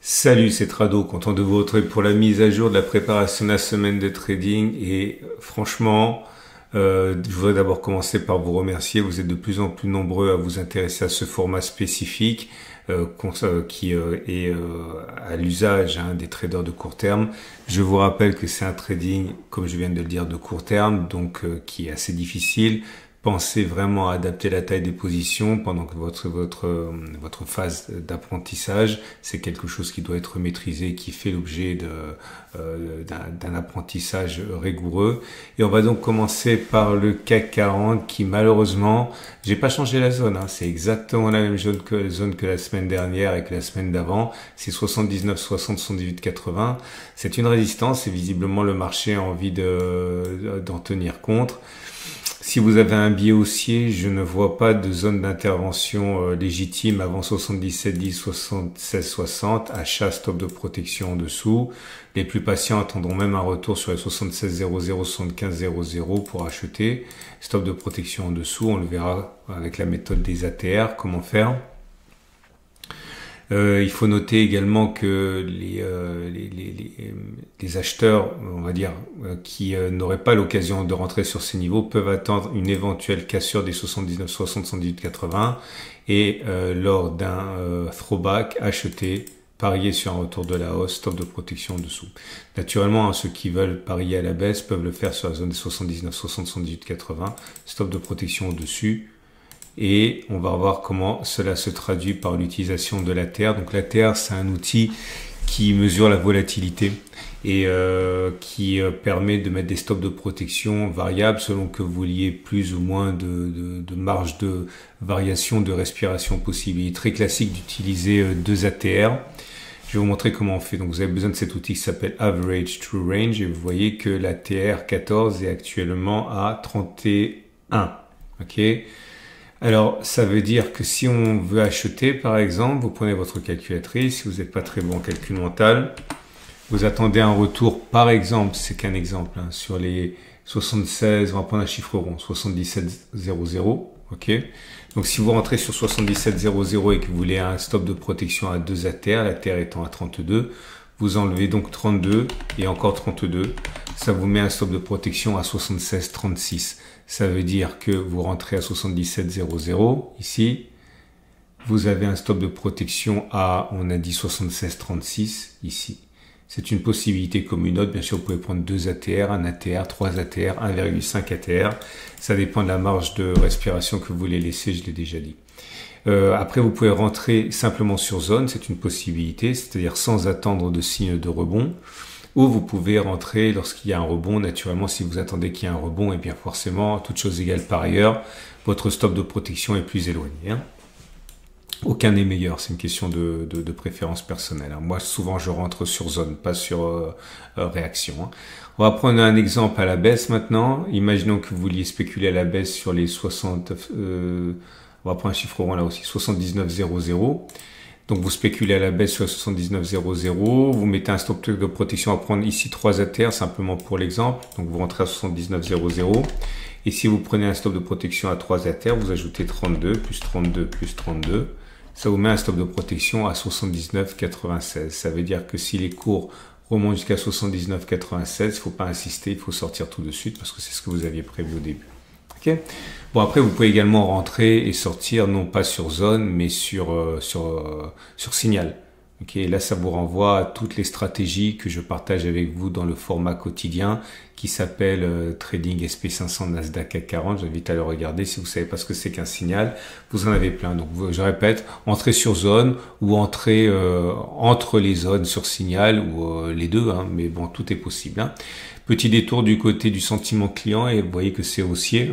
Salut, c'est Trado, content de vous retrouver pour la mise à jour de la préparation de la semaine de trading. Et franchement, je voudrais d'abord commencer par vous remercier. Vous êtes de plus en plus nombreux à vous intéresser à ce format spécifique qui est à l'usage des traders de court terme. Je vous rappelle que c'est un trading, comme je viens de le dire, de court terme, donc qui est assez difficile. Pensez vraiment à adapter la taille des positions pendant que votre phase d'apprentissage. C'est quelque chose qui doit être maîtrisé, qui fait l'objet d'un apprentissage rigoureux. Et on va donc commencer par le CAC 40 qui malheureusement, j'ai pas changé la zone. C'est exactement la même zone que la semaine dernière et que la semaine d'avant. C'est 79, 60, 78, 80. C'est une résistance et visiblement le marché a envie d'en tenir compte. Si vous avez un biais haussier, je ne vois pas de zone d'intervention légitime avant 77,10, 76,60. Achat, stop de protection en dessous. Les plus patients attendront même un retour sur les 76,00, 75,00 pour acheter. Stop de protection en dessous. On le verra avec la méthode des ATR, comment faire. Il faut noter également que les acheteurs, on va dire, qui n'auraient pas l'occasion de rentrer sur ces niveaux peuvent attendre une éventuelle cassure des 79, 60, 78, 80 et lors d'un throwback, acheter, parier sur un retour de la hausse, stop de protection en dessous. Naturellement, ceux qui veulent parier à la baisse peuvent le faire sur la zone des 79, 60, 78, 80, stop de protection au-dessus. Et on va voir comment cela se traduit par l'utilisation de l'ATR. Donc l'ATR, c'est un outil qui mesure la volatilité et qui permet de mettre des stops de protection variables selon que vous vouliez plus ou moins de marge de variation de respiration possible. Il est très classique d'utiliser deux ATR. Je vais vous montrer comment on fait. Donc vous avez besoin de cet outil qui s'appelle Average True Range et vous voyez que l'ATR 14 est actuellement à 31. Ok. Alors, ça veut dire que si on veut acheter, par exemple, vous prenez votre calculatrice, si vous n'êtes pas très bon en calcul mental, vous attendez un retour, par exemple, c'est qu'un exemple, sur les 76, on va prendre un chiffre rond, 77,00, ok. Donc, si vous rentrez sur 77,00 et que vous voulez un stop de protection à 2 ATR, l'ATR étant à 32, vous enlevez donc 32 et encore 32, ça vous met un stop de protection à 76,36. Ça veut dire que vous rentrez à 77,00 ici. Vous avez un stop de protection à, on a dit 76,36 ici. C'est une possibilité comme une autre. Bien sûr, vous pouvez prendre 2 ATR, 1 ATR, 3 ATR, 1,5 ATR. Ça dépend de la marge de respiration que vous voulez laisser, je l'ai déjà dit. Après, vous pouvez rentrer simplement sur zone. C'est une possibilité, c'est-à-dire sans attendre de signe de rebond. Ou vous pouvez rentrer lorsqu'il y a un rebond. Naturellement, si vous attendez qu'il y ait un rebond, et bien forcément, toutes choses égales par ailleurs, votre stop de protection est plus éloigné. Aucun n'est meilleur, c'est une question de préférence personnelle. Moi, souvent, je rentre sur zone, pas sur réaction. On va prendre un exemple à la baisse maintenant. Imaginons que vous vouliez spéculer à la baisse sur les 60... on va prendre un chiffre rond là aussi, 79,00. Donc vous spéculez à la baisse sur 79,00, vous mettez un stop de protection à prendre ici 3 ATR simplement pour l'exemple. Donc vous rentrez à 79,00 et si vous prenez un stop de protection à 3 ATR, vous ajoutez 32 plus 32 plus 32. Ça vous met un stop de protection à 79,96. Ça veut dire que si les cours remontent jusqu'à 79,96, il ne faut pas insister, il faut sortir tout de suite parce que c'est ce que vous aviez prévu au début. Okay. Bon, après, vous pouvez également rentrer et sortir, non pas sur zone, mais sur signal. Okay. Là, ça vous renvoie à toutes les stratégies que je partage avec vous dans le format quotidien qui s'appelle Trading SP500 Nasdaq CAC 40. J'invite à le regarder. Si vous savez pas ce que c'est qu'un signal, vous en avez plein. Donc, je répète, entrez sur zone ou entrez entre les zones sur signal ou les deux, mais bon, tout est possible. Petit détour du côté du sentiment client et vous voyez que c'est haussier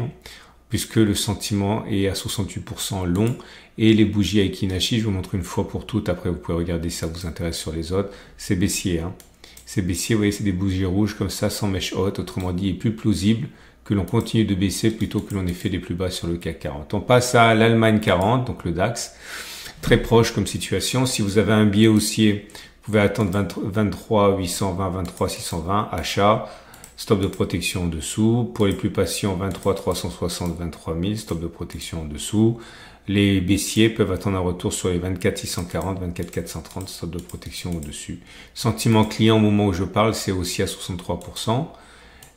puisque le sentiment est à 68% long et les bougies à Ekinashi, je vous montre une fois pour toutes, après vous pouvez regarder si ça vous intéresse sur les autres, c'est baissier. C'est baissier, vous voyez, c'est des bougies rouges comme ça sans mèche haute, autrement dit, il est plus plausible que l'on continue de baisser plutôt que l'on ait fait des plus bas sur le CAC 40. On passe à l'Allemagne 40, donc le DAX, très proche comme situation. Si vous avez un biais haussier, vous pouvez attendre 23 820, 23 620, achat. Stop de protection en dessous. Pour les plus patients, 23 360, 23 000. Stop de protection en dessous. Les baissiers peuvent attendre un retour sur les 24 640, 24 430, stop de protection au-dessus. Sentiment client au moment où je parle, c'est aussi à 63%.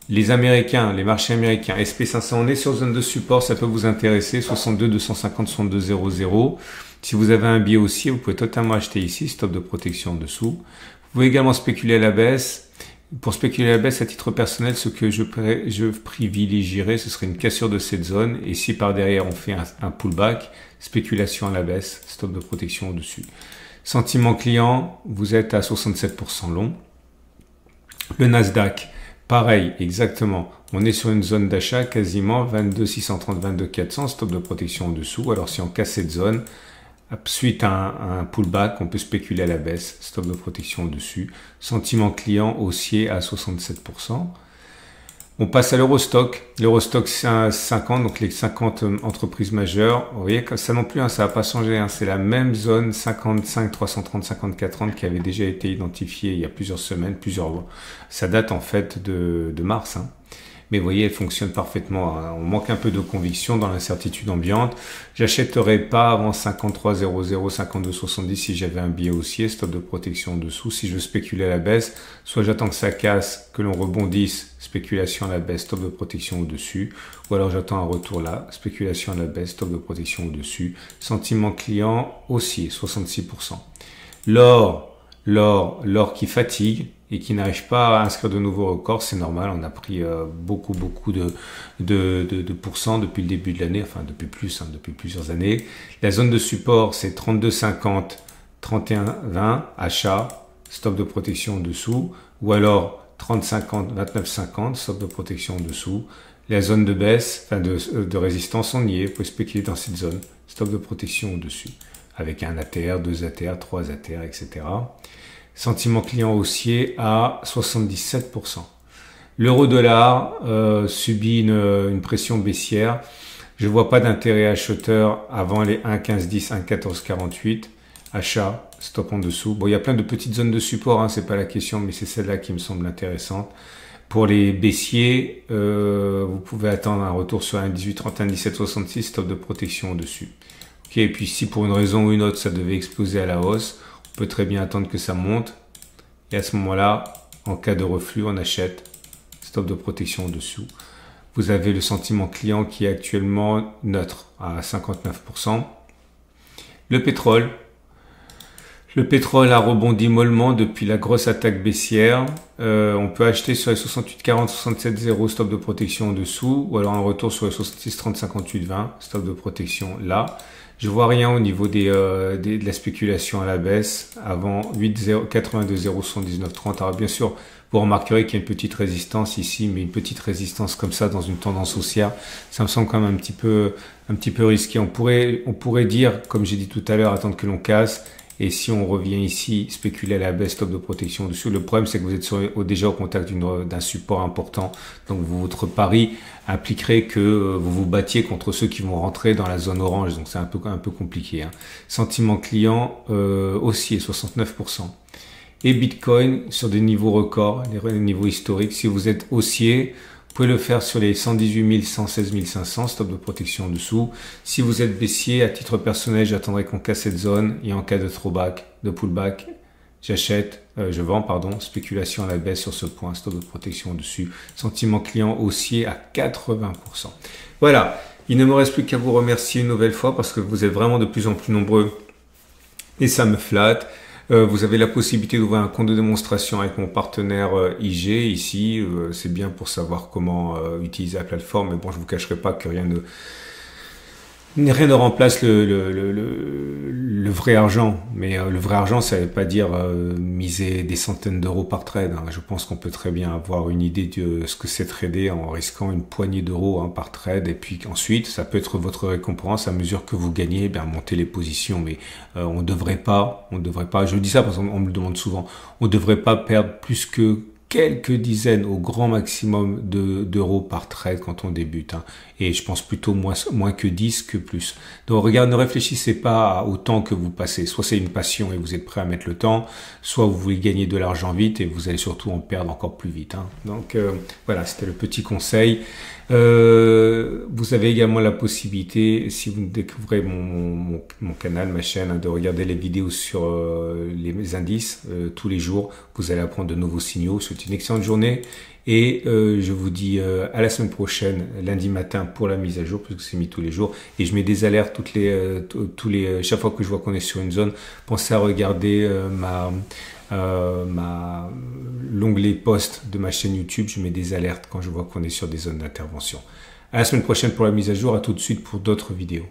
Les Américains, les marchés américains, SP500, on est sur zone de support, ça peut vous intéresser, 62 250, 62 00. Si vous avez un billet haussier, vous pouvez totalement acheter ici, stop de protection en dessous. Vous pouvez également spéculer à la baisse. Pour spéculer à la baisse, à titre personnel, ce que je privilégierais, ce serait une cassure de cette zone. Et si par derrière, on fait un pullback, spéculation à la baisse, stop de protection au-dessus. Sentiment client, vous êtes à 67% long. Le Nasdaq, pareil, exactement. On est sur une zone d'achat quasiment 22 630, 22 400, stop de protection en dessous. Alors si on casse cette zone, suite à un pullback, on peut spéculer à la baisse, stop de protection au-dessus. Sentiment client haussier à 67%. On passe à l'Eurostock. L'Eurostock 50, donc les 50 entreprises majeures. Vous voyez que ça non plus, ça n'a pas changé. C'est la même zone 55, 330, 54, 30 qui avait déjà été identifiée il y a plusieurs semaines, plusieurs mois. Ça date en fait de mars. Mais vous voyez, elle fonctionne parfaitement. On manque un peu de conviction dans l'incertitude ambiante. J'achèterais pas avant 53,00, 52,70 si j'avais un billet haussier, stop de protection en dessous. Si je veux spéculer à la baisse, soit j'attends que ça casse, que l'on rebondisse, spéculation à la baisse, stop de protection au-dessus. Ou alors j'attends un retour là, spéculation à la baisse, stop de protection au-dessus. Sentiment client haussier, 66%. L'or qui fatigue et qui n'arrive pas à inscrire de nouveaux records, c'est normal, on a pris beaucoup de pourcents depuis le début de l'année, enfin depuis plusieurs années. La zone de support, c'est 32,50, 31,20, achat, stop de protection en dessous, ou alors 30,50, 29,50, stop de protection en dessous. La zone de baisse, de résistance, on y est, vous pouvez spéculer dans cette zone, stop de protection au-dessus, avec un ATR, 2 ATR, 3 ATR, etc. Sentiment client haussier à 77%. L'euro-dollar subit une pression baissière. Je vois pas d'intérêt acheteur avant les 1,1510, 1,1448. Achat, stop en dessous. Bon, il y a plein de petites zones de support, c'est pas la question, mais c'est celle-là qui me semble intéressante. Pour les baissiers, vous pouvez attendre un retour sur 1,1830, 1,1766, stop de protection au-dessus. Ok, et puis si pour une raison ou une autre, ça devait exploser à la hausse, on peut très bien attendre que ça monte. Et à ce moment-là, en cas de reflux, on achète. Stop de protection au-dessous. Vous avez le sentiment client qui est actuellement neutre à 59%. Le pétrole. Le pétrole a rebondi mollement depuis la grosse attaque baissière. On peut acheter sur les 68,40, 67,0, stop de protection en dessous. Ou alors un retour sur les 66,30, 58,20, stop de protection là. Je vois rien au niveau de la spéculation à la baisse avant 82,0, 79,30. Alors bien sûr, vous remarquerez qu'il y a une petite résistance ici, mais une petite résistance comme ça dans une tendance haussière, ça me semble quand même un petit peu risqué. On pourrait dire, comme j'ai dit tout à l'heure, attendre que l'on casse. Et si on revient ici, spéculer à la baisse, stop de protection dessus. Le problème, c'est que vous êtes déjà au contact d'un support important. Donc, votre pari impliquerait que vous vous battiez contre ceux qui vont rentrer dans la zone orange. Donc, c'est un peu compliqué. Sentiment client haussier, 69%. Et Bitcoin sur des niveaux records, les niveaux historiques. Si vous êtes haussier, vous pouvez le faire sur les 118 000, 116 500, stop de protection en dessous. Si vous êtes baissier, à titre personnel, j'attendrai qu'on casse cette zone. Et en cas de throwback, de pullback, je vends, spéculation à la baisse sur ce point, stop de protection au-dessus. Sentiment client haussier à 80%. Voilà, il ne me reste plus qu'à vous remercier une nouvelle fois parce que vous êtes vraiment de plus en plus nombreux et ça me flatte. Vous avez la possibilité d'ouvrir un compte de démonstration avec mon partenaire IG ici. C'est bien pour savoir comment utiliser la plateforme. Mais bon, je vous cacherai pas que rien ne remplace le vrai argent. Mais le vrai argent, ça ne veut pas dire miser des centaines d'euros par trade. Je pense qu'on peut très bien avoir une idée de ce que c'est trader en risquant une poignée d'euros par trade. Et puis ensuite, ça peut être votre récompense à mesure que vous gagnez, monter les positions. Mais on devrait pas, je dis ça parce qu'on me le demande souvent, on devrait pas perdre plus que quelques dizaines au grand maximum d'euros par trade quand on débute, hein. Et je pense plutôt moins que 10 que plus. Donc regarde, ne réfléchissez pas au temps que vous passez. Soit c'est une passion et vous êtes prêt à mettre le temps, soit vous voulez gagner de l'argent vite et vous allez surtout en perdre encore plus vite, hein. Donc voilà, c'était le petit conseil. Vous avez également la possibilité, si vous découvrez mon canal, ma chaîne, hein, de regarder les vidéos sur les indices tous les jours. Vous allez apprendre de nouveaux signaux. C'est une excellente journée et je vous dis à la semaine prochaine, lundi matin pour la mise à jour, parce que c'est mis tous les jours. Et je mets des alertes chaque fois que je vois qu'on est sur une zone. Pensez à regarder l'onglet post de ma chaîne YouTube. Je mets des alertes quand je vois qu'on est sur des zones d'intervention. À la semaine prochaine pour la mise à jour. À tout de suite pour d'autres vidéos.